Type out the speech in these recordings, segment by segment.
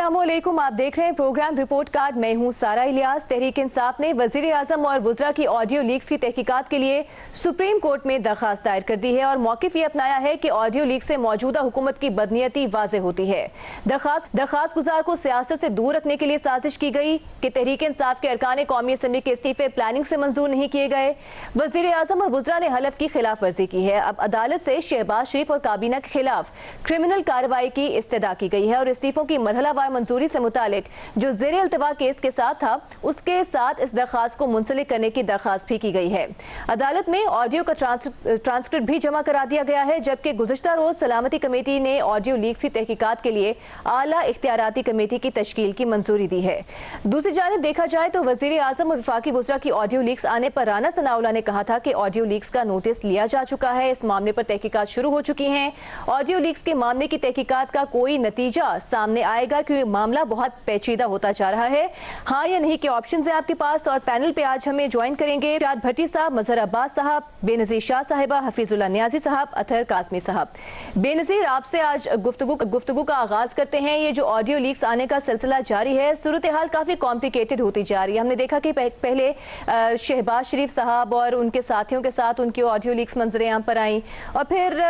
अस्सलामुअलैकुम, आप देख रहे हैं प्रोग्राम रिपोर्ट कार्ड। मैं हूं सारा इलियास। तहरीक इंसाफ ने वजीर आजम और वुज़रा की ऑडियो लीक्स की तहकीकात के लिए सुप्रीम कोर्ट में दरखास्त दायर कर दी है और मौक़िफ़ ये अपनाया है कि ऑडियो लीक से मौजूदा हुकूमत की बदनीयती वाज़े होती है। दरखास्त गुजार को सियासत से दूर रखने के लिए साजिश की गई कि तहरीक इंसाफ के अरकान कौमी असम्बली के इस्तीफे प्लानिंग से मंजूर नहीं किए गए। वजीर आजम और वुज़रा ने हलफ की खिलाफ वर्जी की है। अब अदालत से शहबाज शरीफ और काबीना के खिलाफ क्रिमिनल कार्रवाई की इस्तदा की गई है और इस्तीफों की मरहलावार मंजूरी से मुतालिक जो ज़ेरे अल्तवा केस के साथ था उसके साथ इस दरखास्त को मुंसलिक करने की दरखास्त भी की गई है। अदालत में ऑडियो का ट्रांसक्रिप्ट भी जमा करा दिया गया है, जबकि गुज़िश्ता रोज सलामती कमेटी ने ऑडियो लीक्स की तहकीकात के लिए आला इख्तियाराती कमेटी की तश्कील की मंजूरी दी है। दूसरी जानिब देखा जाए तो वज़ीर आज़म और वफाकी वुज़रा की ऑडियो लीक्स आने पर राना सनाउल्लाह ने कहा था कि ऑडियो लीक्स का नोटिस लिया जा चुका है, इस मामले पर तहकीकात शुरू हो चुकी हैं। ऑडियो लीक्स के मामले की तहकीकात का कोई नतीजा सामने आएगा क्योंकि मामला बहुत पेचीदा होता जा रहा है। हाँ या नहीं के ऑप्शन है आपके पास। और पैनल पे आज हमें ज्वाइन करेंगे शाद भट्टी साहब, मजहर अब्बास साहब, बेनज़ीर शाह साहिबा, हफीजुल्लाह नियाजी साहब, अतहर कासमी साहब। बेनज़ीर, आपसे आज गुफ्तगू का आगाज करते हैं। ये जो ऑडियो लीक्स आने का सिलसिला जारी है, सूरत हाल काफी कॉम्प्लिकेटेड होती जा रही है। हमने देखा कि पहले शहबाज शरीफ साहब और उनके साथियों के साथ उनकी ऑडियो लीक्स मंजरे आम पर आई और फिर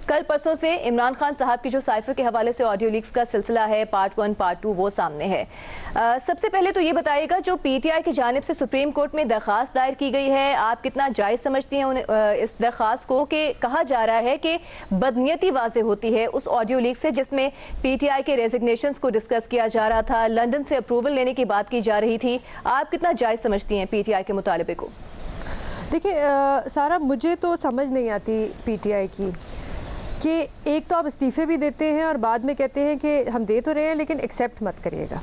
कल परसों से इमरान खान साहब की जो साइफर के हवाले से ऑडियो लीक्स का सिलसिला है, पार्ट 1 पार्ट 2 वो सामने है। सबसे पहले तो ये बताइएगा, जो पीटीआई की जानिब से सुप्रीम कोर्ट में दरखास्त दायर की गई है, आप कितना जायज़ समझती हैं इस दरखास्त को कि कहा जा रहा है कि बदनीयती वाज़े होती है उस ऑडियो लीक से जिसमें पीटीआई के रेजिग्नेशन को डिस्कस किया जा रहा था, लंदन से अप्रूवल लेने की बात की जा रही थी। आप कितना जायज़ समझती हैं पीटीआई के मुतालबे को? देखिए सारा, मुझे तो समझ नहीं आती पीटीआई की कि एक तो आप इस्तीफ़े भी देते हैं और बाद में कहते हैं कि हम दे तो रहे हैं लेकिन एक्सेप्ट मत करिएगा,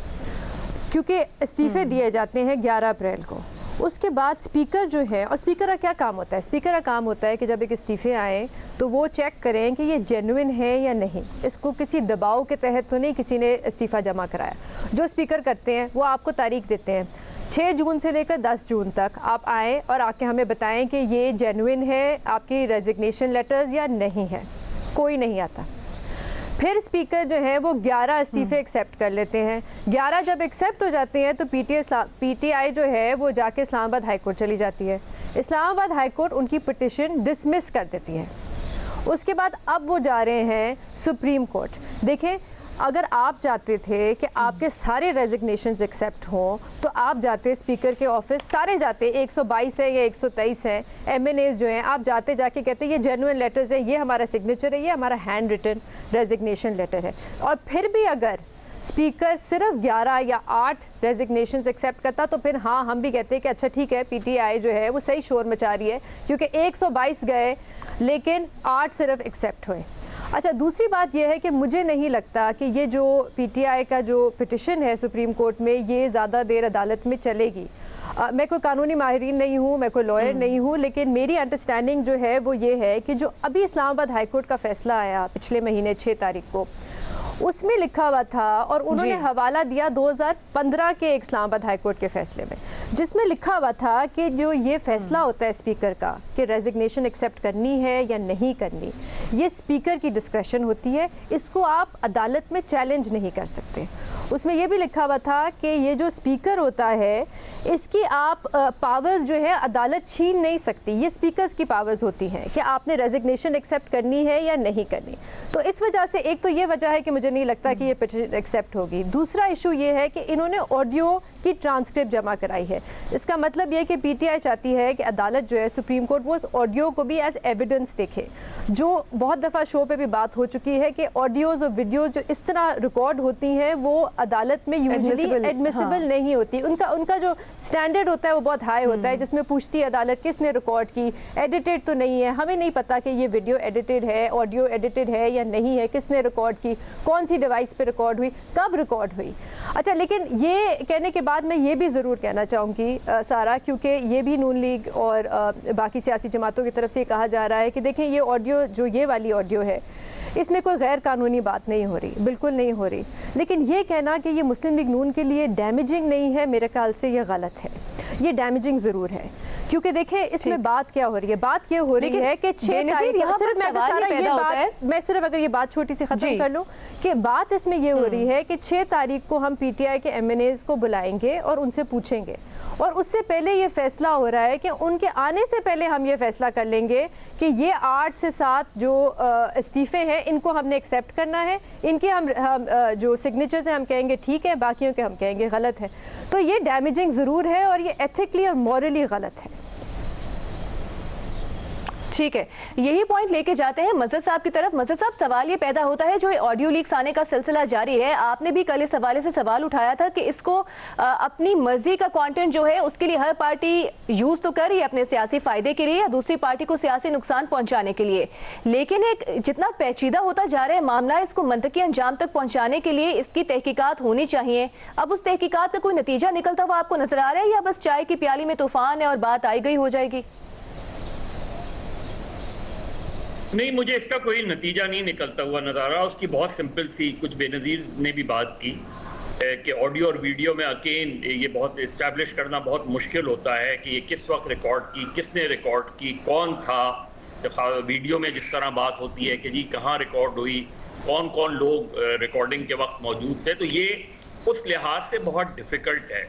क्योंकि इस्तीफ़े दिए जाते हैं 11 अप्रैल को। उसके बाद स्पीकर जो है, और स्पीकर का क्या काम होता है? स्पीकर का काम होता है कि जब एक इस्तीफ़े आएँ तो वो चेक करें कि ये जेन्युइन है या नहीं, इसको किसी दबाव के तहत तो नहीं किसी ने इस्तीफ़ा जमा कराया। जो स्पीकर करते हैं वो आपको तारीख देते हैं 6 जून से लेकर 10 जून तक आप आएँ और आके हमें बताएं कि ये जेन्युइन है आपकी रेजिग्नेशन लेटर्स या नहीं है। कोई नहीं आता। फिर स्पीकर जो है वो 11 इस्तीफ़े एक्सेप्ट कर लेते हैं। 11 जब एक्सेप्ट हो जाते हैं तो पीटीआई जो है वो जाके इस्लामाबाद हाई कोर्ट चली जाती है। इस्लामाबाद हाई कोर्ट उनकी पिटिशन डिसमिस कर देती है। उसके बाद अब वो जा रहे हैं सुप्रीम कोर्ट। देखें, अगर आप चाहते थे कि आपके सारे रेजिग्नेशंस एक्सेप्ट हों तो आप जाते स्पीकर के ऑफिस, सारे जाते, 122 है या 123 हैं एमएनएज जो हैं, आप जाते जाके कहते ये जेन्युइन लेटर्स है, ये हमारा सिग्नेचर है, ये हमारा हैंड रिटन रेजिग्नेशन लेटर है। और फिर भी अगर स्पीकर सिर्फ 11 या 8 रेजिग्नेशंस एक्सेप्ट करता तो फिर हाँ, हम भी कहते हैं कि अच्छा ठीक है, पीटीआई जो है वो सही शोर मचा रही है, क्योंकि 122 गए लेकिन 8 सिर्फ एक्सेप्ट हुए। अच्छा, दूसरी बात यह है कि मुझे नहीं लगता कि ये जो पीटीआई का जो पिटिशन है सुप्रीम कोर्ट में, ये ज़्यादा देर अदालत में चलेगी। मैं कोई कानूनी माहिरीन नहीं हूँ, मैं कोई लॉयर नहीं हूँ, लेकिन मेरी अंडरस्टैंडिंग जो है वो ये है कि जो अभी इस्लामाबाद हाई कोर्ट का फ़ैसला आया पिछले महीने 6 तारीख को, उसमें लिखा हुआ था और उन्होंने हवाला दिया 2015 के इस्लामाबाद हाई कोर्ट के फ़ैसले में, जिसमें लिखा हुआ था कि जो ये फ़ैसला होता है स्पीकर का कि रेजिग्नेशन एक्सेप्ट करनी है या नहीं करनी, ये स्पीकर की डिस्क्रेशन होती है, इसको आप अदालत में चैलेंज नहीं कर सकते। उसमें यह भी लिखा हुआ था कि ये जो स्पीकर होता है इसकी आप पावर्स जो है अदालत छीन नहीं सकती, ये स्पीकर्स की पावर्स होती हैं कि आपने रेजिग्नेशन एक्सेप्ट करनी है या नहीं करनी। तो इस वजह से एक तो ये वजह है कि मुझे नहीं लगता कि ये पिटिशन एक्सेप्ट होगी। दूसरा इशू ये है कि इन्होंने ऑडियो की ट्रांसक्रिप्ट जमा कराई है। इसका मतलब ये कि पीटीआई चाहती है कि अदालत जो है सुप्रीम कोर्ट वो उस ऑडियो को भी एज एविडेंस देखे। जो बहुत दफ़ा शो पे भी बात हो चुकी है कि ऑडियोज़ और वीडियोज़ जो इस तरह रिकॉर्ड होती हैं वो अदालत में यूजुअली एडमिसिबल नहीं होती। उनका जो स्टैंडर्ड होता है वो बहुत हाई होता है, जिसमें पूछती है अदालत किसने रिकॉर्ड की, एडिटेड तो नहीं है, हमें नहीं पता कि ये वीडियो एडिटेड है, ऑडियो एडिटेड है या नहीं है, किसने रिकॉर्ड की, कौन सी डिवाइस पे रिकॉर्ड हुई, कब रिकॉर्ड हुई। अच्छा, लेकिन ये कहने के बाद मैं ये भी ज़रूर कहना चाहूँगी सारा, क्योंकि ये भी नून लीग और बाकी सियासी जमातों की तरफ से कहा जा रहा है कि देखें ये ऑडियो जो ये वाली ऑडियो है इसमें कोई गैर कानूनी बात नहीं हो रही, बिल्कुल नहीं हो रही, लेकिन ये कहना कि ये मुस्लिम लीग नून के लिए डैमेजिंग नहीं है, मेरे ख्याल से ये गलत है। ये डैमेजिंग ज़रूर है, क्योंकि देखिए इसमें बात क्या हो रही है, बात ये हो रही है कि 6 तारीख मैं सिर्फ अगर ये बात छोटी सी ख़त्म कर लूँ कि बात इसमें ये हो रही है कि 6 तारीख को हम PTI के MNAs को बुलाएंगे और उनसे पूछेंगे, और उससे पहले ये फैसला हो रहा है कि उनके आने से पहले हम ये फैसला कर लेंगे कि ये 8 से 7 जो इस्तीफ़े हैं इनको हमने एक्सेप्ट करना है, इनके हम जो सिग्नेचर्स हैं हम कहेंगे ठीक है, बाकियों के हम कहेंगे गलत है। तो ये डैमेजिंग ज़रूर है और ये एथिकली और मॉरली गलत है। ठीक है, यही पॉइंट लेके जाते हैं मजहर साहब की तरफ। मजहर साहब, सवाल ये पैदा होता है, जो ऑडियो लीक्स आने का सिलसिला जारी है, आपने भी कल इस हवाले से सवाल उठाया था कि इसको अपनी मर्जी का कंटेंट जो है उसके लिए हर पार्टी यूज तो कर रही है अपने सियासी फायदे के लिए या दूसरी पार्टी को सियासी नुकसान पहुंचाने के लिए, लेकिन एक जितना पेचीदा होता जा रहा है मामला, इसको मंतकी अंजाम तक पहुंचाने के लिए इसकी तहकीकात होनी चाहिए। अब उस तहकीकात का कोई नतीजा निकलता हुआ आपको नजर आ रहा है या बस चाय की प्याली में तूफान है और बात आई गई हो जाएगी? नहीं, मुझे इसका कोई नतीजा नहीं निकलता हुआ नजर आ रहा। उसकी बहुत सिंपल सी, कुछ बेनज़ीर ने भी बात की कि ऑडियो और वीडियो में अकेन ये बहुत इस्टेब्लिश करना बहुत मुश्किल होता है कि ये किस वक्त रिकॉर्ड की, किसने रिकॉर्ड की, कौन था। वीडियो में जिस तरह बात होती है कि जी कहाँ रिकॉर्ड हुई, कौन कौन लोग रिकॉर्डिंग के वक्त मौजूद थे, तो ये उस लिहाज से बहुत डिफ़िकल्ट है।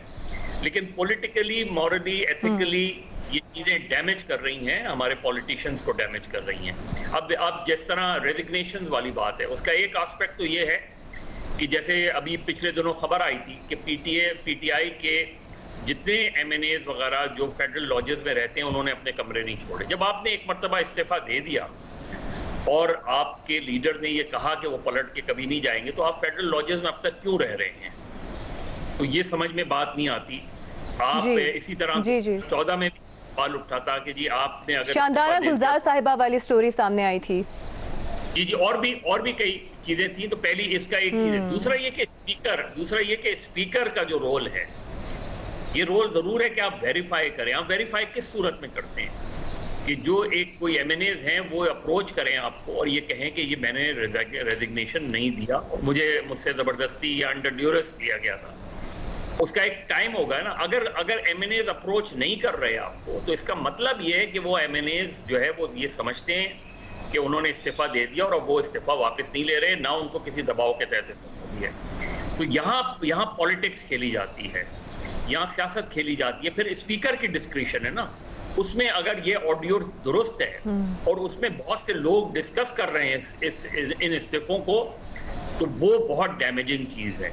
लेकिन पॉलिटिकली, मॉरली, एथिकली ये चीज़ें डैमेज कर रही हैं, हमारे पॉलिटिशियंस को डैमेज कर रही हैं। अब जिस तरह रेजिग्नेशन वाली बात है, उसका एक एस्पेक्ट तो ये है कि जैसे अभी पिछले दिनों खबर आई थी कि PTI के जितने MNAs वगैरह जो फेडरल लॉजेस में रहते हैं उन्होंने अपने कमरे नहीं छोड़े। जब आपने एक मरतबा इस्तीफ़ा दे दिया और आपके लीडर ने ये कहा कि वो पलट के कभी नहीं जाएंगे, तो आप फेडरल लॉजेस में अब तक क्यों रह रहे हैं? तो ये समझ में बात नहीं आती। आप इसी तरह 14 में सवाल उठा था कि जी आपने अगर शानदारा गुलजार साहिबा वाली स्टोरी सामने आई थी। जी, और भी कई चीजें थी। तो पहली इसका एक चीज है। दूसरा ये कि स्पीकर का जो रोल है, ये रोल जरूर है कि आप वेरीफाई करें। आप वेरीफाई किस सूरत में करते हैं कि जो एक कोई MNAs हैं वो अप्रोच करें आपको और ये कहें कि ये मैंने रेजिग्नेशन नहीं दिया, मुझसे जबरदस्ती या अंडर ड्यूरेस दिया गया था। उसका एक टाइम होगा ना। अगर MNAs अप्रोच नहीं कर रहे आपको, तो इसका मतलब ये है कि वो MNAs जो है वो ये समझते हैं कि उन्होंने इस्तीफा दे दिया और अब वो इस्तीफा वापस नहीं ले रहे, ना उनको किसी दबाव के तहत इस्तीफा दिया है। तो यहाँ पॉलिटिक्स खेली जाती है, यहाँ सियासत खेली जाती है। फिर स्पीकर की डिस्क्रिशन है ना, उसमें अगर ये ऑडियो दुरुस्त है और उसमें बहुत से लोग डिस्कस कर रहे हैं इन इस्तीफों को, तो वो बहुत डैमेजिंग चीज़ है।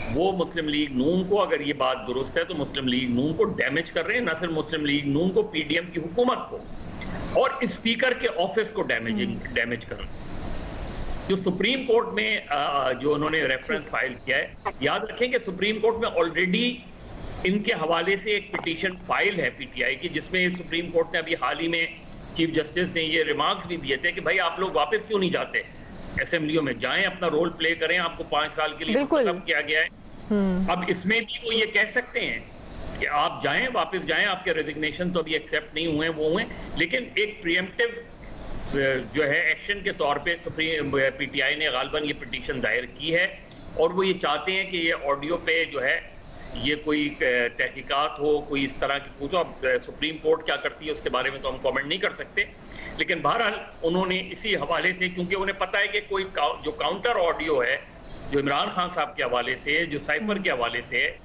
वो मुस्लिम लीग नून को, अगर ये बात दुरुस्त है, तो मुस्लिम लीग नून को डैमेज कर रहे हैं। न सिर्फ मुस्लिम लीग नून को, PDM की हुकूमत को और स्पीकर के ऑफिस को डैमेज कर रहे हैं। जो सुप्रीम कोर्ट में जो उन्होंने रेफरेंस फाइल किया है, याद रखें कि सुप्रीम कोर्ट में ऑलरेडी इनके हवाले से एक पिटीशन फाइल है PTI की, जिसमें सुप्रीम कोर्ट ने अभी हाल ही में चीफ जस्टिस ने ये रिमार्क्स भी दिए थे कि भाई आप लोग वापस क्यों नहीं जाते, असेंबलियों में जाएं, अपना रोल प्ले करें, आपको 5 साल के लिए खत्म किया गया है। अब इसमें भी वो ये कह सकते हैं कि आप जाएं, वापस जाएं, आपके रेजिग्नेशन तो अभी एक्सेप्ट नहीं हुए, वो हुए, लेकिन एक प्रीएम्प्टिव जो है एक्शन के तौर पे PTI ने गालबन ये पिटीशन दायर की है और वो ये चाहते हैं कि ये ऑडियो पे जो है ये कोई तहकीकात हो, कोई इस तरह की पूछो। अब सुप्रीम कोर्ट क्या करती है उसके बारे में तो हम कमेंट नहीं कर सकते, लेकिन बहरहाल उन्होंने इसी हवाले से, क्योंकि उन्हें पता है कि कोई जो काउंटर ऑडियो है जो इमरान खान साहब के हवाले से, जो साइफर के हवाले से है,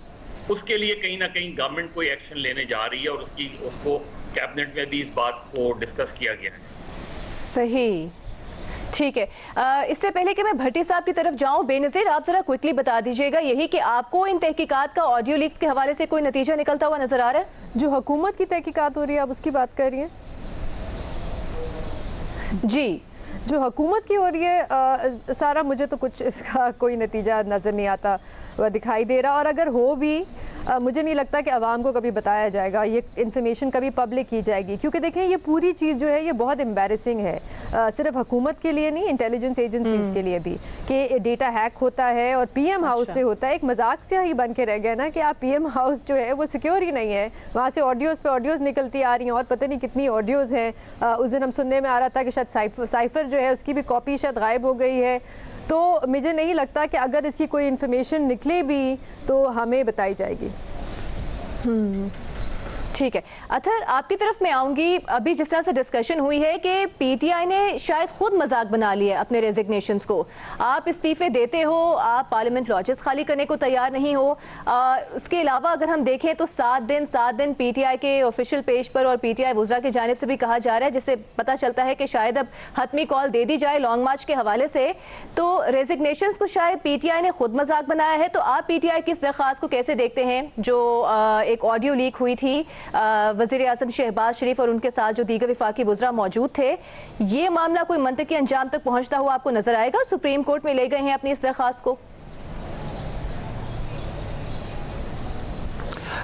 उसके लिए कहीं ना कहीं गवर्नमेंट कोई एक्शन लेने जा रही है और उसको कैबिनेट में भी इस बात को डिस्कस किया गया है। सही, ठीक है। इससे पहले कि मैं भट्टी साहब की तरफ जाऊं, बेनज़ीर आप जरा क्विकली बता दीजिएगा यही कि आपको इन तहकीकात का ऑडियो लीक्स के हवाले से कोई नतीजा निकलता हुआ नजर आ रहा है? जो हुकूमत की तहकीकात हो रही है, आप उसकी बात कर रही हैं? जी, जो हुकूमत की हो रही है सारा, मुझे तो कुछ इसका कोई नतीजा नज़र नहीं आता वह दिखाई दे रहा, और अगर हो भी मुझे नहीं लगता कि आवाम को कभी बताया जाएगा, ये इन्फॉर्मेशन कभी पब्लिक की जाएगी, क्योंकि देखें ये पूरी चीज़ जो है ये बहुत एम्बैरेसिंग है, सिर्फ हुकूमत के लिए नहीं, इंटेलिजेंस एजेंसीज़ के लिए भी, कि डेटा हैक होता है और PM हाउस से होता है। एक मजाक से ही बन के रह गया ना कि आप PM हाउस जो है वो सिक्योर ही नहीं है, वहाँ से ऑडियोज़ पे ऑडियोज़ निकलती आ रही हैं और पता नहीं कितनी ऑडियोज़ हैं। उस दिन हम सुनने में आ रहा था कि शायद साइफर जो है उसकी भी कॉपी शायद गायब हो गई है। तो मुझे नहीं लगता कि अगर इसकी कोई इन्फॉर्मेशन निकले भी तो हमें बताई जाएगी। ठीक है अतर, आपकी तरफ मैं आऊंगी। अभी जिस तरह से डिस्कशन हुई है कि पीटीआई ने शायद खुद मजाक बना लिया है अपने रेजिग्नेशंस को। आप इस्तीफे देते हो, आप पार्लियामेंट लॉजेस खाली करने को तैयार नहीं हो। उसके अलावा अगर हम देखें तो 7 दिन पीटीआई के ऑफिशियल पेज पर और पीटीआई वुज़रा की जानिब से भी कहा जा रहा है, जिससे पता चलता है कि शायद अब हतमी कॉल दे दी जाए लॉन्ग मार्च के हवाले से। तो रेजिग्नेशंस को शायद पीटीआई ने खुद मजाक बनाया है। तो आप पीटीआई की इस दरख्वास्त को कैसे देखते हैं जो एक ऑडियो लीक हुई थी वज़ीर आज़म शहबाज शरीफ और उनके साथ जो दीगर विफाकी वुज़रा मौजूद थे? ये मामला कोई मंतकी अंजाम तक पहुंचता हुआ आपको नजर आएगा? सुप्रीम कोर्ट में ले गए हैं अपनी इस दरख्वास्त को।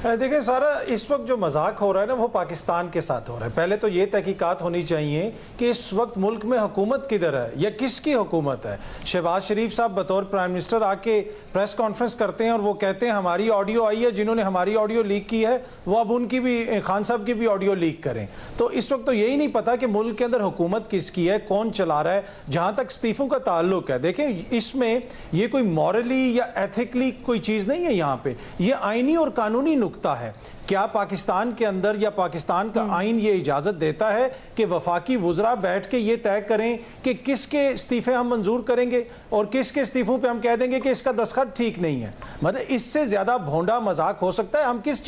देखिए सारा, इस वक्त जो मजाक हो रहा है ना वो पाकिस्तान के साथ हो रहा है। पहले तो ये तहकीकात होनी चाहिए कि इस वक्त मुल्क में हुकूमत किधर है या किसकी हुकूमत है। शहबाज शरीफ साहब बतौर प्राइम मिनिस्टर आके प्रेस कॉन्फ्रेंस करते हैं और वो कहते हैं हमारी ऑडियो आई है, जिन्होंने हमारी ऑडियो लीक की है वो अब उनकी भी, खान साहब की भी ऑडियो लीक करें। तो इस वक्त तो यही नहीं पता कि मुल्क के अंदर हुकूमत किसकी है, कौन चला रहा है। जहाँ तक इस्तीफों का ताल्लुक है, देखें इसमें ये कोई मॉरली या एथिकली कोई चीज़ नहीं है। यहाँ पे ये आइनी और कानूनी नुक्ता है। क्या पाकिस्तान के अंदर या पाकिस्तान का आइन ये इजाज़त देता है कि वफाकी वुज़रा बैठ के ये तय करें कि किसके इस्तीफे हम मंजूर करेंगे और किसके इस्तीफों पे हम कह देंगे कि इसका दस्तखत ठीक नहीं है? मतलब इससे ज़्यादा भोंडा मजाक हो सकता है? हम किस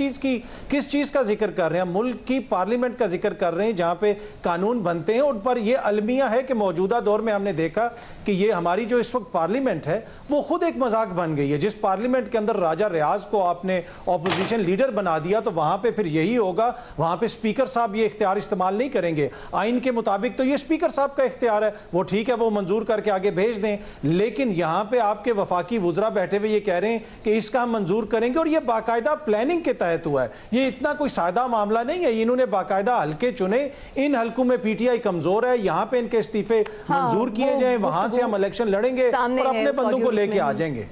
चीज़ का जिक्र कर रहे हैं? मुल्क की पार्लियामेंट का जिक्र कर रहे हैं जहाँ पे कानून बनते हैं। उन पर यह अलमिया है कि मौजूदा दौर में हमने देखा कि ये हमारी जो इस वक्त पार्लियामेंट है वो खुद एक मजाक बन गई है। जिस पार्लियामेंट के अंदर राजा रियाज को आपने अपोजिशन लीडर बना दिया तो वहां पे फिर यही होगा। वहां पे स्पीकर साहब ये इख्तियार इस्तेमाल नहीं करेंगे। आइन के मुताबिक तो ये स्पीकर साहब का इख्तियार है, वो ठीक है, वो मंजूर करके आगे भेज दें। लेकिन यहां पे आपके वफाकी वुज़रा बैठे हुए ये कह रहे हैं कि इसका हम मंजूर करेंगे और ये बाकायदा प्लानिंग के तहत हुआ है। ये इतना कोई सादा मामला नहीं है। इन्होंने बाकायदा हल्के चुने, इन हल्कों में पीटीआई कमजोर है, यहाँ पे इनके इस्तीफे मंजूर किए जाए, वहां से हम इलेक्शन लड़ेंगे और अपने बंदों को लेके आ जाएंगे।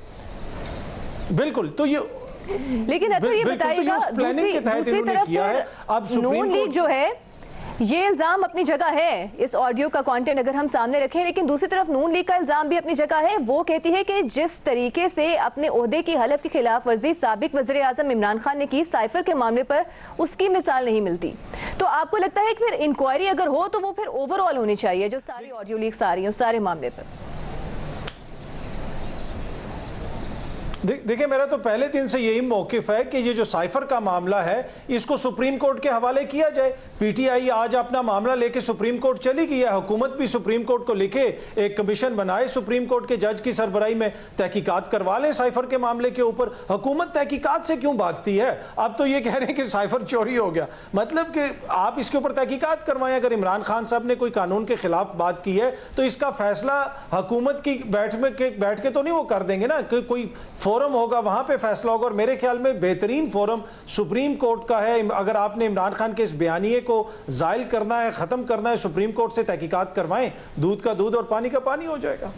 बिल्कुल। तो ये लेकिन ये बताइएगा, दूसरी तरफ नून लीग जो है ये इल्जाम अपनी जगह है, इस ऑडियो का कंटेंट अगर हम सामने रखें, लेकिन दूसरी तरफ नून लीग का इल्जाम भी अपनी जगह है। वो कहती है कि जिस तरीके से अपने ओहदे की हलफ की खिलाफ वर्जी साबिक वज़ीर आज़म इमरान खान ने की साइफर के मामले पर, उसकी मिसाल नहीं मिलती। तो आपको लगता है कि फिर इंक्वायरी अगर हो तो वो फिर ओवरऑल होनी चाहिए, जो सारी ऑडियो लीक्स आ रही है उस सारे मामले पर? देखिए मेरा तो पहले दिन से यही मौकिफ है कि ये जो साइफर का मामला है इसको सुप्रीम कोर्ट के हवाले किया जाए। पीटीआई आज अपना मामला लेके सुप्रीम कोर्ट चली गई है। हुकूमत भी सुप्रीम कोर्ट को लिखे, एक कमीशन बनाए, सुप्रीम कोर्ट के जज की सरबराही में तहकीकात करवा लें साइफर के मामले के ऊपर। हुकूमत तहकीकात से क्यों भागती है? अब तो ये कह रहे हैं कि साइफर चोरी हो गया। मतलब कि आप इसके ऊपर तहकीकात करवाएं। अगर इमरान खान साहब ने कोई कानून के खिलाफ बात की है तो इसका फैसला हुकूमत की बैठ के तो नहीं वो कर देंगे ना, कि कोई फोरम होगा वहां पे फैसला होगा। और मेरे ख्याल में बेहतरीन फोरम सुप्रीम कोर्ट का है। अगर आपने इमरान खान के इस बयानिए को जायल करना है, खत्म करना है, सुप्रीम कोर्ट से तहकीकात करवाएं, दूध का दूध और पानी का पानी हो जाएगा।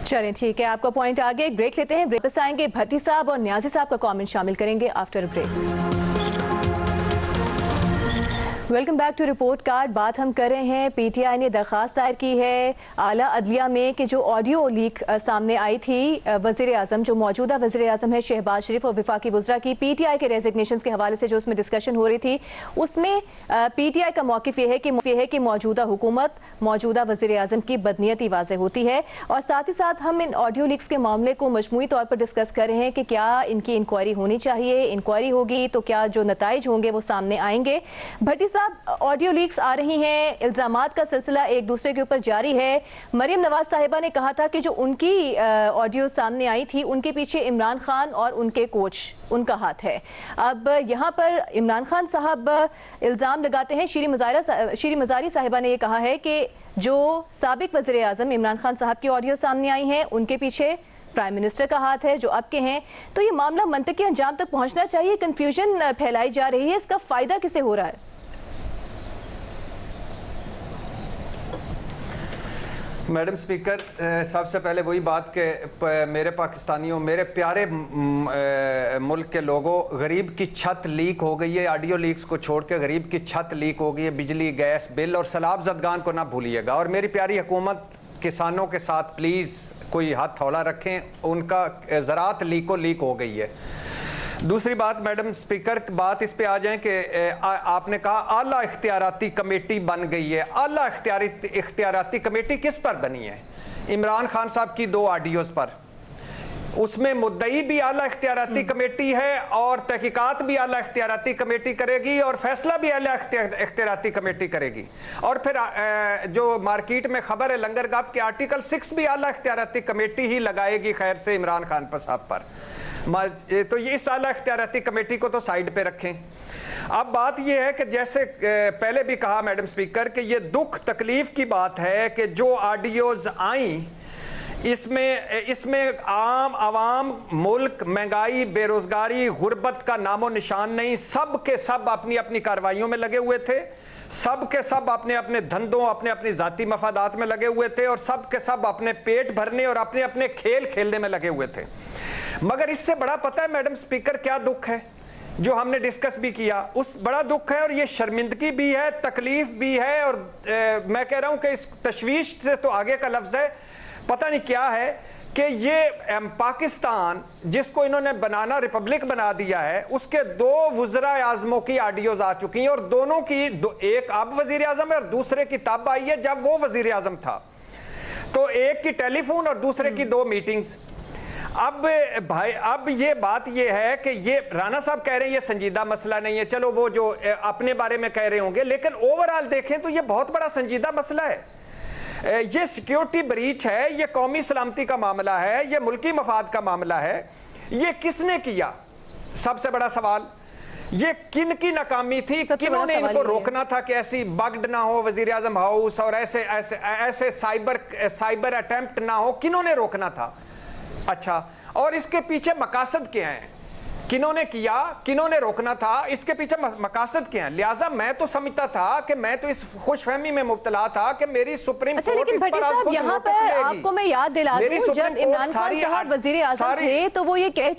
चलें ठीक है, आपका पॉइंट आ गया। ब्रेक लेते हैं, ब्रेक पर आएंगे भट्टी साहब और न्याजी साहब का कमेंट शामिल करेंगे after break. Welcome back to report card. बात हम कर रहे हैं, पीटीआई ने दरख्वास्त दायर की है आला अदलिया में कि जो ऑडियो लीक सामने आई थी वज़ीर आज़म, जो मौजूदा वज़ीर आज़म है शहबाज शरीफ और वफाकी वुज़रा की पीटीआई के रेजिग्नेशन के हवाले से जो उसमें डिस्कशन हो रही थी, उसमें पीटीआई का मौक़िफ़ ये है कि मौजूदा हुकूमत, मौजूदा वज़ीर आज़म की बदनीयती वाज़ेह होती है। और साथ ही साथ हम इन ऑडियो लीक्स के मामले को मजमूई तौर पर डिस्कस कर रहे हैं कि क्या इनकी इंक्वायरी होनी चाहिए, इंक्वायरी होगी तो क्या जो नताइज होंगे वो सामने आएंगे। भट्टी साहब, ऑडियो लीक्स आ रही हैं, इल्जामात का सिलसिला एक दूसरे के ऊपर जारी है। मरियम नवाज साहिबा ने कहा था कि जो उनकी ऑडियो सामने आई थी उनके पीछे इमरान खान और उनके कोच, उनका हाथ है। अब यहाँ पर इमरान खान साहब इल्ज़ाम लगाते हैं, शीरी मज़ारी साहिबा ने यह कहा है कि जो साबिक वज़ीर आज़म इमरान खान साहब की ऑडियो सामने आई हैं उनके पीछे प्राइम मिनिस्टर का हाथ है जो अब के हैं। तो ये मामला मंतकी अंजाम तक पहुँचना चाहिए, कन्फ्यूजन फैलाई जा रही है, इसका फ़ायदा किसे हो रहा है? मैडम स्पीकर, सबसे पहले वही बात कि मेरे पाकिस्तानियों, मेरे प्यारे मुल्क के लोगों, गरीब की छत लीक हो गई है। ऑडियो लीक्स को छोड़ के गरीब की छत लीक हो गई है, बिजली, गैस बिल, और सैलाब ज़दगान को ना भूलिएगा। और मेरी प्यारी हुकूमत, किसानों के साथ प्लीज़ कोई हाथ हौला रखें, उनका ज़राअत लीक हो गई है। दूसरी बात मैडम स्पीकर, बात इस पे आ जाए कि आपने कहा आला इख्तियाराती कमेटी बन गई है। आला इख्तियाराती कमेटी किस पर बनी है? इमरान खान साहब की 2 ऑडियोज पर। उसमें मुद्दई भी आला इख्तियाराती कमेटी है और तहकीकात भी आला इख्तियाराती कमेटी करेगी और फैसला भी आला इख्तियाराती कमेटी करेगी। और फिर जो मार्केट में खबर है लंगरगाह के आर्टिकल 6 भी आला इख्तियाराती कमेटी ही लगाएगी खैर से इमरान खान साहब पर। तो ये इस आला इख्तियाराती कमेटी को तो साइड पे रखें। अब बात यह है कि जैसे पहले भी कहा मैडम स्पीकर कि ये दुख तकलीफ की बात है कि जो ऑडियोज आई इसमें आम आवाम, मुल्क, महंगाई, बेरोजगारी, गुर्बत का नामो निशान नहीं। सब के सब अपनी अपनी कार्रवाइयों में लगे हुए थे, सब के सब अपने अपने धंधों, अपने अपनी जाती मफादात में लगे हुए थे और सब के सब अपने पेट भरने और अपने अपने खेल खेलने में लगे हुए थे। मगर इससे बड़ा पता है मैडम स्पीकर क्या दुख है, जो हमने डिस्कस भी किया, उस बड़ा दुख है और ये शर्मिंदगी भी है, तकलीफ भी है। और मैं कह रहा हूं कि इस तशवीश से तो आगे का लफ्ज है, पता नहीं क्या है कि ये पाकिस्तान जिसको इन्होंने बनाना रिपब्लिक बना दिया है, उसके 2 वज़रा आज़मों की ऑडियोज आ चुकी हैं और दोनों की एक अब वजीर आज़म है और दूसरे की तब आई है जब वो वजीर आज़म था। तो एक की टेलीफोन और दूसरे की 2 मीटिंग्स। अब भाई अब ये बात ये है कि ये राना साहब कह रहे हैं ये संजीदा मसला नहीं है, चलो वो जो अपने बारे में कह रहे होंगे, लेकिन ओवरऑल देखें तो ये बहुत बड़ा संजीदा मसला है। ये सिक्योरिटी ब्रीच है, ये कौमी सलामती का मामला है, ये मुल्की मफाद का मामला है। ये किसने किया? सबसे बड़ा सवाल ये किन की नाकामी थी, किन्होंने इनको रोकना था कि ऐसी बग्ड ना हो वजीर आजम हाउस और ऐसे ऐसे ऐसे साइबर अटेम्प्ट ना हो, किन्होंने रोकना था? अच्छा, और इसके पीछे मकासद क्या हैं? किन्होंने किया, किन्होंने रोकना था, इसके पीछे मकासद क्या है? लिहाजा मैं तो समझता था कि मैं तो इस खुशफहमी में मुब्तला था कि मेरी सुप्रीम कोर्ट इस पर आज को यहाँ पर आपको मैं याद दिला दूं, जब इमरान खान साहब वजीर आज़म थे तो वो ये कह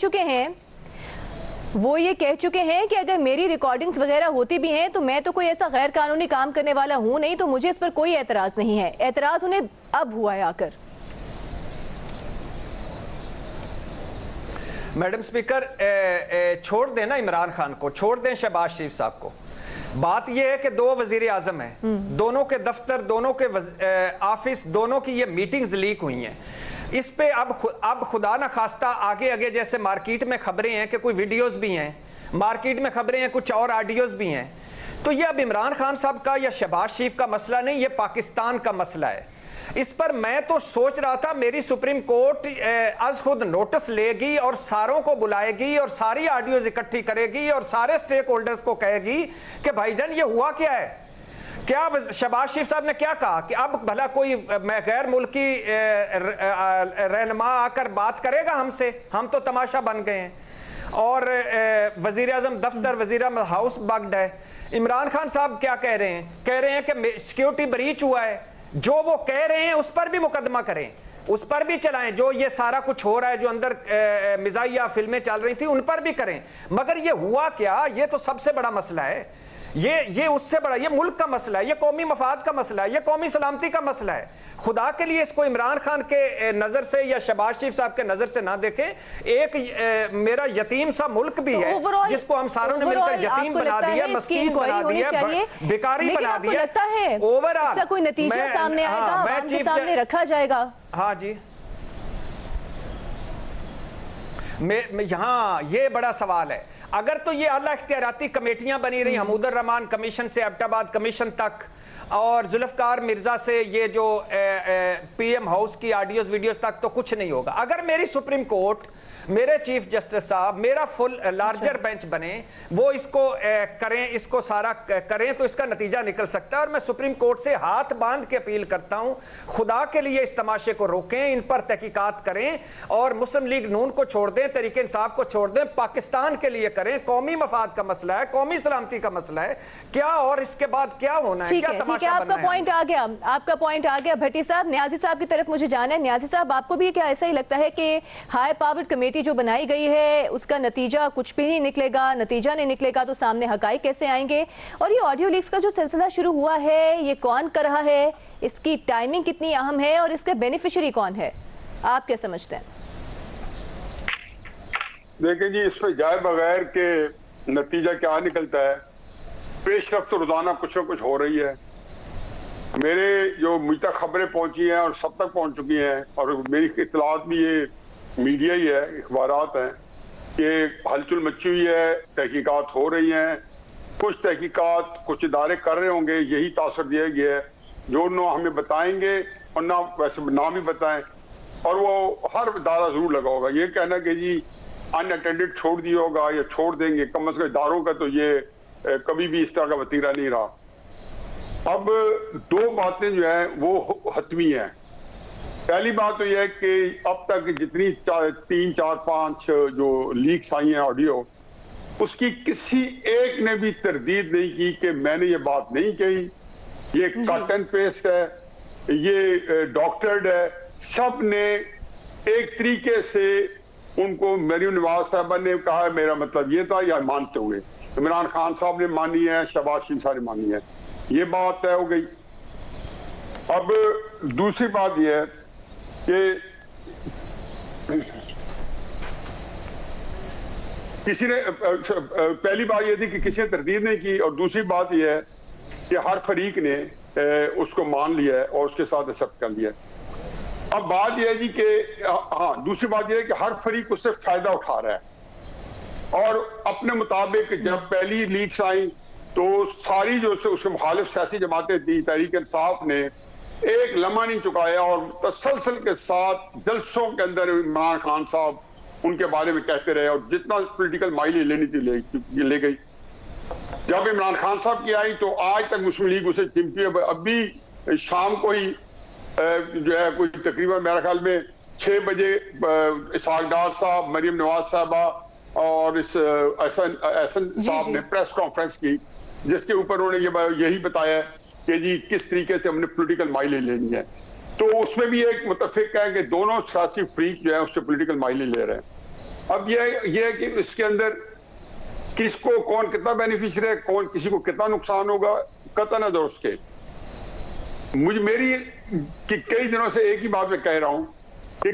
चुके हैं कि अगर मेरी रिकॉर्डिंग्स वगैरह होती भी हैं तो मैं तो कोई ऐसा गैर कानूनी काम करने वाला हूं नहीं, तो मुझे इस पर कोई एतराज नहीं है। एतराज उन्हें अब हुआ है आकर। मैडम स्पीकर, छोड़ दें ना इमरान खान को, छोड़ दें शहबाज शरीफ साहब को। बात यह है कि 2 वजीर आजम हैं, दोनों के दफ्तर, दोनों के ऑफिस, दोनों की ये मीटिंग्स लीक हुई हैं। इस पे अब खुदा ना खास्ता आगे आगे जैसे मार्केट में खबरें हैं कि कोई वीडियोस भी हैं, मार्केट में खबरें हैं कुछ और ऑडियोज भी हैं, तो ये अब इमरान खान साहब का या शहबाज शरीफ का मसला नहीं, ये पाकिस्तान का मसला है। इस पर मैं तो सोच रहा था मेरी सुप्रीम कोर्ट आज खुद नोटिस लेगी और सारों को बुलाएगी और सारी ऑडियोज इकट्ठी करेगी और सारे स्टेक होल्डर्स को कहेगी कि भाईजान ये हुआ क्या है। क्या शहबाज शरीफ साहब ने क्या कहा कि अब भला कोई गैर मुल्की रहनुमा आकर बात करेगा हमसे? हम तो तमाशा बन गए हैं और वजीर आजम दफ्तर, वजीर आजम हाउस बग्ड है। इमरान खान साहब क्या कह रहे हैं? कह रहे हैं कि सिक्योरिटी ब्रीच हुआ है। जो वो कह रहे हैं उस पर भी मुकदमा करें, उस पर भी चलाएं। जो ये सारा कुछ हो रहा है, जो अंदर मिजाइया फिल्में चल रही थी, उन पर भी करें। मगर ये हुआ क्या? ये तो सबसे बड़ा मसला है। ये उससे बड़ा, ये मुल्क का मसला है, ये कौमी मफाद का मसला है, ये कौमी सलामती का मसला है। खुदा के लिए इसको इमरान खान के नजर से या शहबाज शरीफ साहब के नजर से ना देखें। एक मेरा यतीम सा मुल्क भी है जिसको हम सारों ने मिलकर यतीम बना दिया, मस्कीन बना दिया, बेकारी बना दिया। ओवरऑल कोई नतीजा सामने आएगा, चीफ सामने रखा जाएगा? हाँ जी, यहाँ ये बड़ा सवाल है। अगर तो ये आला इख्तियाराती कमेटियां बनी रही, हमूदुर रहमान कमीशन से एबटाबाद कमीशन तक और जुल्फकार मिर्जा से ये जो पीएम हाउस की ऑडियोज वीडियोस तक, तो कुछ नहीं होगा। अगर मेरी सुप्रीम कोर्ट, मेरे चीफ जस्टिस साहब, मेरा फुल लार्जर बेंच बने, वो इसको करें, इसको सारा करें, तो इसका नतीजा निकल सकता है। और मैं सुप्रीम कोर्ट से हाथ बांध के अपील करता हूं, खुदा के लिए इस तमाशे को रोकें, इन पर तहकीकात करें और मुस्लिम लीग नून को छोड़ दें, तहरीक इंसाफ को छोड़ दें, पाकिस्तान के लिए करें। कौमी मफाद का मसला है, कौमी सलामती का मसला है क्या, और इसके बाद क्या होना है, क्या तमाशा आपका पॉइंट आ गया, आपका पॉइंट आ गया। भट्टी साहब, न्याजी साहब की तरफ मुझे जाना है। न्याजी साहब, आपको भी क्या ऐसा ही लगता है कि हाई पावर्ड कमेटी जो बनाई गई है उसका नतीजा कुछ भी नहीं निकलेगा? नतीजा नहीं निकलेगा तो सामने हकाइक कैसे आएंगे? और ये ऑडियो लीक्स का जो सिलसिला शुरू हुआ है, ये कौन कर रहा है, इसकी टाइमिंग कितनी अहम है और इसके बेनिफिशियरी कौन है, आप क्या समझते हैं? देखें जी, इस पे जाए बगैर के नतीजा क्या निकलता है। पेशरफ्त तो रोजाना कुछ न कुछ हो रही है। मेरे जो मुझ तक खबरें पहुंची हैं और सब तक पहुंच चुकी हैं, और मेरी इत्तलात भी ये मीडिया ही है, अखबारात हैं, कि हलचल मची हुई है, तहकीकात हो रही हैं। कुछ तहकीकात कुछ इदारे कर रहे होंगे, यही तासर दिया गया है। जो ना हमें बताएंगे और ना वैसे नाम ही बताएं, और वो हर इदारा जरूर लगा होगा। ये कहना कि जी अनअटेंडेड छोड़ दिया होगा या छोड़ देंगे, कम अज कम इदारों का तो ये कभी भी इस तरह का वतीरा नहीं रहा। अब दो बातें जो है वो हतमी हैं। पहली बात तो यह है कि अब तक जितनी 3, 4, 5 जो लीक्स आई हैं ऑडियो, उसकी किसी एक ने भी तरदीद नहीं की कि मैंने ये बात नहीं कही, ये कट एंड पेस्ट है, ये डॉक्टर्ड है। सब ने एक तरीके से उनको मरीम नवाज साहबा ने कहा मेरा मतलब ये था, या मानते हुए इमरान खान साहब ने मानी है, शहबाज शरीफ साहब ने मानी है, ये बात तय हो गई। अब दूसरी बात यह है कि किसी ने पहली बात यह थी कि किसी ने तरदीद नहीं की, और दूसरी बात यह है कि हर फरीक ने उसको मान लिया है और उसके साथ एक्सेप्ट कर लिया है। अब बात यह है जी कि हाँ, दूसरी बात यह है कि हर फरीक उससे फायदा उठा रहा है, और अपने मुताबिक जब पहली लीक्स आई तो सारी जो उसके मुखालिफ सियासी जमातें थी, तहरीक इंसाफ ने एक लम्हा नहीं चुकाया और तसलसल के साथ जलसों के अंदर इमरान खान साहब उनके बारे में कहते रहे, और जितना पॉलिटिकल माइलेज लेनी थी ले गई। जब इमरान खान साहब की आई तो आज तक मुस्लिम लीग उसे चिमटी है। अभी शाम को ही जो है कोई तकरीबन मेरे ख्याल में 6 बजे इसहाक डार साहब, मरीम नवाज साहबा और इस एहसन साहब ने प्रेस कॉन्फ्रेंस की, जिसके ऊपर उन्होंने यही बताया कि जी किस तरीके से हमने पॉलिटिकल माइलेज लेनी है। तो उसमें भी एक मुत्तफिक है कि दोनों सियासी फ्रीक जो है उससे पॉलिटिकल माइलेज ले रहे हैं। अब ये है कि इसके अंदर किसको कौन कितना बेनिफिशियरी है, कौन किसी को कितना नुकसान होगा, कतई नजर उसके। मेरी कि कई दिनों से एक ही बात मैं कह रहा हूं कि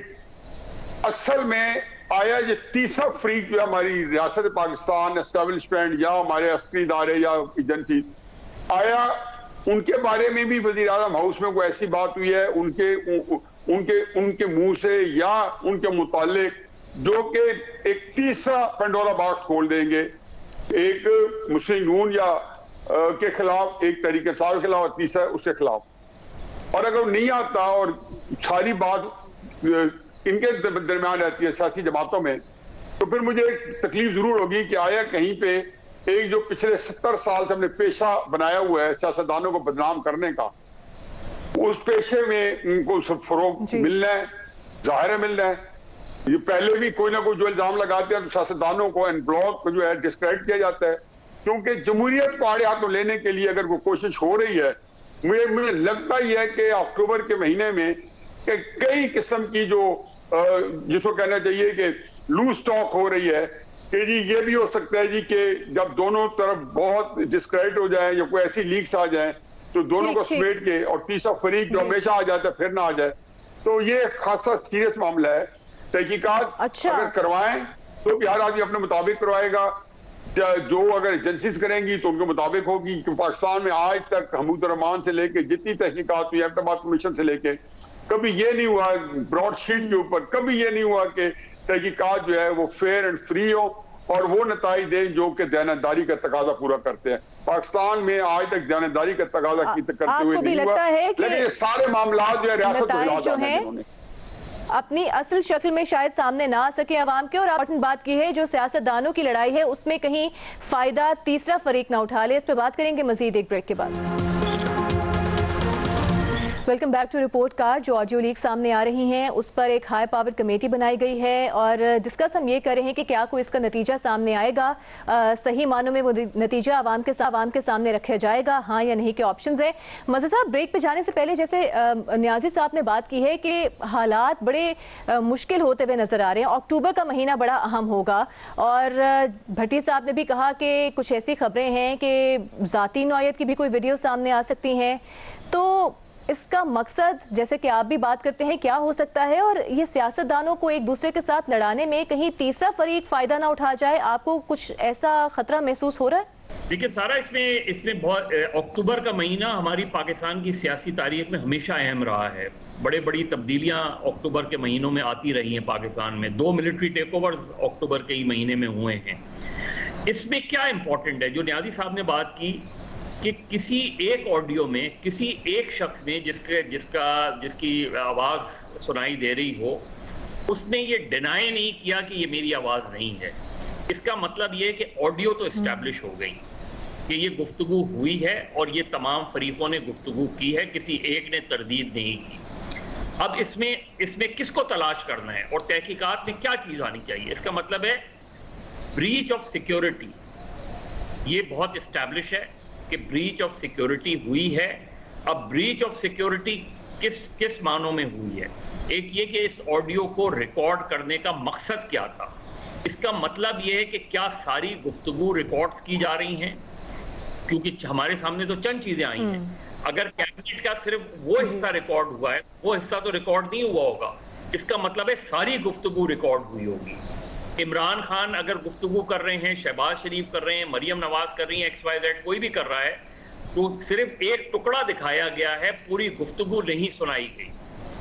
असल में आया ये तीसरा फ्रीक जो हमारी रियासत पाकिस्तान एस्टेब्लिशमेंट या हमारे अस्करी इदारे या एजेंसी आया, उनके बारे में भी वज़ीर आज़म हाउस में कोई ऐसी बात हुई है उनके मुंह से या उनके मुतालिक जो कि एक तीसरा पेंडोरा बॉक्स खोल देंगे, एक मुस्लिम नून या के खिलाफ, एक तहरीक इंसाफ के खिलाफ, तीसरा उसके खिलाफ। और अगर नहीं आता और सारी बात इनके दरमियान रहती है सियासी जमातों में, तो फिर मुझे एक तकलीफ जरूर होगी कि आया कहीं पे एक जो पिछले 70 साल से हमने पेशा बनाया हुआ है सियासतदानों को बदनाम करने का, उस पेशे में उनको फरोग मिलना है, जाहिर है मिलना है। ये पहले भी कोई ना कोई जो इल्जाम लगाते हैं तो सियासतदानों को एंड ब्लॉक को जो है डिस्क्रेडिट किया जाता है, क्योंकि जमहूरियत को आड़े हाथों लेने के लिए अगर कोई कोशिश हो रही है, मुझे लगता ही है कि अक्टूबर के महीने में कि कई किस्म की जो जिसको कहना चाहिए कि लूज टॉक हो रही है कि जी ये भी हो सकता है जी कि जब दोनों तरफ बहुत डिस्क्रेडिट हो जाए या कोई ऐसी लीक्स आ जाए तो दोनों को समेट के और तीसरा फरीक जो हमेशा आ जाता है फिर ना आ जाए। तो ये खासा सीरियस मामला है। तहकीकात अगर करवाएं तो हर आदमी अपने मुताबिक करवाएगा, जो अगर एजेंसीज करेंगी तो उनके मुताबिक होगी। कि पाकिस्तान में आज तक महमूद रहमान से लेके जितनी तहकीकात हुई, अहमदाबाद कमीशन से लेके, कभी ये नहीं हुआ ब्रॉडशीट के ऊपर, कभी ये नहीं हुआ कि तहकीकात जो है वो फेयर एंड फ्री हो और वो नताइज दें जो कि दयानतदारी का तकाजा पूरा करते हैं। पाकिस्तान में आज तक दयानतदारी का तकाजा करते हुए नहीं हुआ, लेकिन ये सारे मामला जो है रियासत में अपनी असल शक्ल में शायद सामने ना आ सके आवाम के। और आपने बात की है जो सियासतदानों की लड़ाई है उसमें कहीं फायदा तीसरा फरीक ना उठा ले। इस पर बात करेंगे मजीद एक ब्रेक के बाद। Welcome back to report card. जो ऑडियो लीक सामने आ रही हैं उस पर एक हाई पावर्ड कमेटी बनाई गई है और डिस्कस हम ये कर रहे हैं कि क्या कोई इसका नतीजा सामने आएगा, सही मानों में वो नतीजा आवाम के सामने रखा जाएगा, हाँ या नहीं के ऑप्शंस हैं। मज़र साहब, ब्रेक पे जाने से पहले जैसे न्याजी साहब ने बात की है कि हालात बड़े मुश्किल होते हुए नजर आ रहे हैं, अक्टूबर का महीना बड़ा अहम होगा और भट्टी साहब ने भी कहा कि कुछ ऐसी खबरें हैं कि ज़ाती नौयत की भी कोई वीडियो सामने आ सकती हैं। तो इसका मकसद, जैसे कि आप भी बात करते हैं, क्या हो सकता है? और ये सियासतदानों को एक दूसरे के साथ लड़ाने में कहीं तीसरा फरीक फायदा ना उठा जाए, आपको कुछ ऐसा खतरा महसूस हो रहा है? देखिए सारा, इसमें बहुत अक्टूबर का महीना हमारी पाकिस्तान की सियासी तारीख में हमेशा अहम रहा है। बड़ी तब्दीलियां अक्टूबर के महीनों में आती रही हैं पाकिस्तान में। 2 मिलिट्री टेक ओवर्स अक्टूबर के ही महीने में हुए हैं। इसमें क्या इंपॉर्टेंट है, जो न्याजी साहब ने बात की कि किसी एक ऑडियो में किसी एक शख्स ने जिसकी आवाज़ सुनाई दे रही हो, उसने ये डिनाई नहीं किया कि ये मेरी आवाज़ नहीं है। इसका मतलब ये है कि ऑडियो तो इस्टेब्लिश हो गई कि ये गुफ्तगू हुई है और ये तमाम फरीकों ने गुफ्तगू की है, किसी एक ने तरदीद नहीं की। अब इसमें किसको तलाश करना है और तहकीकात में क्या चीज़ आनी चाहिए? इसका मतलब है ब्रीच ऑफ सिक्योरिटी, ये बहुत इस्टेब्लिश है कि ब्रीच ऑफ सिक्योरिटी हुई है। अब ब्रीच ऑफ सिक्योरिटी किस मानों में हुई है? एक ये कि इस ऑडियो को रिकॉर्ड करने का मकसद क्या था। इसका मतलब ये है कि क्या सारी गुफ्तगू रिकॉर्ड्स की जा रही हैं, क्योंकि हमारे सामने तो चंद चीजें आई हैं। अगर कैबिनेट का सिर्फ वो हिस्सा रिकॉर्ड हुआ है, वो हिस्सा तो रिकॉर्ड नहीं हुआ होगा। इसका मतलब है सारी गुफ्तगू रिकॉर्ड हुई होगी। इमरान खान अगर गुफ्तगू कर रहे हैं, शहबाज शरीफ कर रहे हैं, मरियम नवाज कर रही हैं, XYZ कोई भी कर रहा है, तो सिर्फ एक टुकड़ा दिखाया गया है, पूरी गुफ्तगू नहीं सुनाई गई।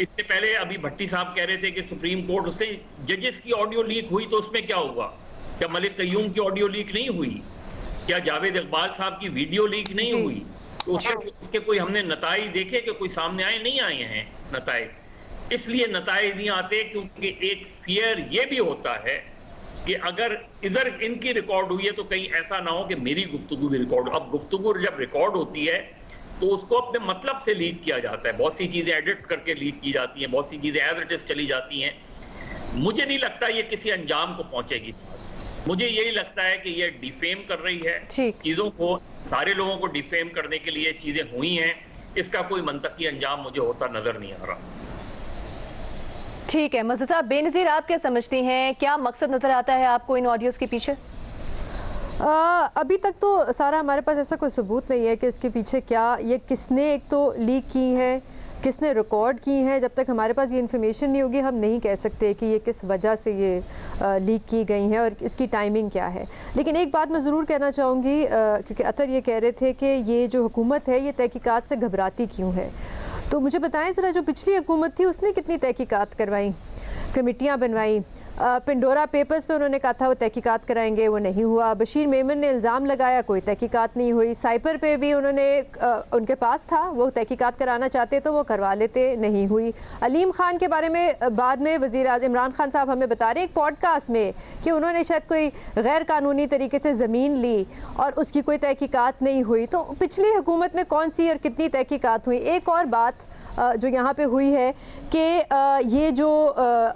इससे पहले अभी भट्टी साहब कह रहे थे कि सुप्रीम कोर्ट से जजेस की ऑडियो लीक हुई, तो उसमें क्या हुआ? क्या मलिक कयूम की ऑडियो लीक नहीं हुई? क्या जावेद इकबाल साहब की वीडियो लीक नहीं हुई? तो उसके कोई हमने नताइज देखे कि कोई सामने आए? नहीं आए हैं नताइज। इसलिए नताइज नहीं आते क्योंकि एक फियर ये भी होता है कि अगर इधर इनकी रिकॉर्ड हुई है तो कहीं ऐसा ना हो कि मेरी गुफ्तगू भी रिकॉर्ड। अब गुफ्तगू जब रिकॉर्ड होती है तो उसको अपने मतलब से लीक किया जाता है। बहुत सी चीजें एडिट करके लीक की जाती हैं, बहुत सी चीजें एज इट इज चली जाती हैं। मुझे नहीं लगता ये किसी अंजाम को पहुंचेगी। मुझे यही लगता है कि ये डिफेम कर रही है चीजों को, सारे लोगों को डिफेम करने के लिए चीजें हुई हैं। इसका कोई मंतकी अंजाम मुझे होता नजर नहीं आ रहा। ठीक है मज़हर साहब, बेनज़ीर आप क्या समझती हैं, क्या मकसद नजर आता है आपको इन ऑडियोज के पीछे? अभी तक तो सारा हमारे पास ऐसा कोई सबूत नहीं है कि इसके पीछे क्या, ये किसने एक तो लीक की है, किसने रिकॉर्ड की हैं। जब तक हमारे पास ये इन्फॉर्मेशन नहीं होगी हम नहीं कह सकते कि ये किस वजह से ये लीक की गई हैं और इसकी टाइमिंग क्या है। लेकिन एक बात मैं ज़रूर कहना चाहूँगी, क्योंकि अतर ये कह रहे थे कि ये जो हुकूमत है ये तहकीकात से घबराती क्यों है, तो मुझे बताएं ज़रा, जो पिछली हुकूमत थी उसने कितनी तहकीकात करवाई, कमेटियाँ बनवाई। पिंडोरा पेपर्स पे उन्होंने कहा था वो तहकीकात कराएंगे, वो नहीं हुआ। बशीर मेमन ने इल्ज़ाम लगाया, कोई तहकीकात नहीं हुई। साइपर पे भी उन्होंने उनके पास था, वो तहकीकात कराना चाहते तो वो करवा लेते, नहीं हुई। अलीम खान के बारे में बाद में वज़ीर आज़म इमरान खान साहब हमें बता रहे एक पॉडकास्ट में कि उन्होंने शायद कोई गैर कानूनी तरीके से ज़मीन ली और उसकी कोई तहकीकात नहीं हुई। तो पिछली हुकूमत में कौन सी और कितनी तहकीकात हुई? एक और बात जो यहाँ पे हुई है कि ये जो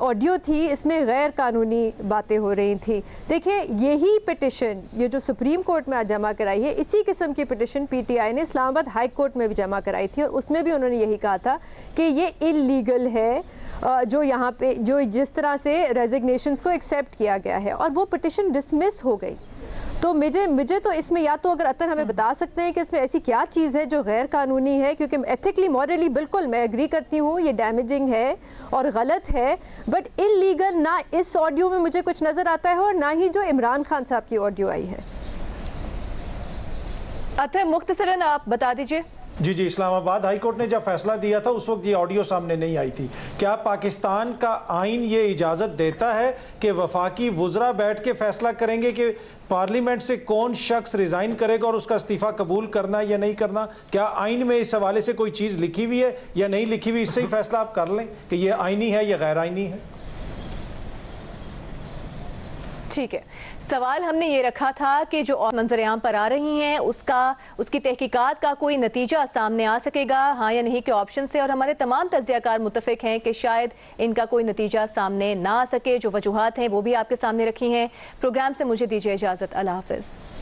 ऑडियो थी इसमें गैर कानूनी बातें हो रही थी। देखिए यही पिटिशन, ये जो सुप्रीम कोर्ट में आज जमा कराई है, इसी किस्म की पिटिशन PTI ने इस्लामाबाद हाई कोर्ट में भी जमा कराई थी और उसमें भी उन्होंने यही कहा था कि ये इल्लीगल है, जो यहाँ पे जो जिस तरह से रेजिग्नेशंस को एक्सेप्ट किया गया है, और वो पिटिशन डिसमिस हो गई। तो मुझे तो इसमें, या तो अगर अतर हमें बता सकते हैं कि इसमें ऐसी क्या चीज़ है जो गैर कानूनी है, क्योंकि एथिकली मॉरली बिल्कुल मैं एग्री करती हूँ ये डैमेजिंग है और गलत है, बट इल्लीगल ना इस ऑडियो में मुझे कुछ नज़र आता है और ना ही जो इमरान खान साहब की ऑडियो आई है। अतर मुख्तसरन आप बता दीजिए। जी, इस्लामाबाद हाई कोर्ट ने जब फैसला दिया था उस वक्त ये ऑडियो सामने नहीं आई थी। क्या पाकिस्तान का आइन ये इजाज़त देता है कि वफाकी वुज़रा बैठ के फैसला करेंगे कि पार्लियामेंट से कौन शख्स रिज़ाइन करेगा और उसका इस्तीफ़ा कबूल करना या नहीं करना? क्या आइन में इस हवाले से कोई चीज़ लिखी हुई है या नहीं लिखी हुई? इससे ही फैसला आप कर लें कि ये आइनी है या गैर आइनी है। ठीक है, सवाल हमने ये रखा था कि जो मंजर-ए-आम पर आ रही हैं उसकी तहकीकात का कोई नतीजा सामने आ सकेगा, हाँ या नहीं के ऑप्शन से, और हमारे तमाम तज्ज़ियाकार मुत्तफ़िक हैं कि शायद इनका कोई नतीजा सामने ना आ सके। जो वजूहात हैं वो भी आपके सामने रखी हैं। प्रोग्राम से मुझे दीजिए इजाज़त। अल्लाह हाफ़िज़।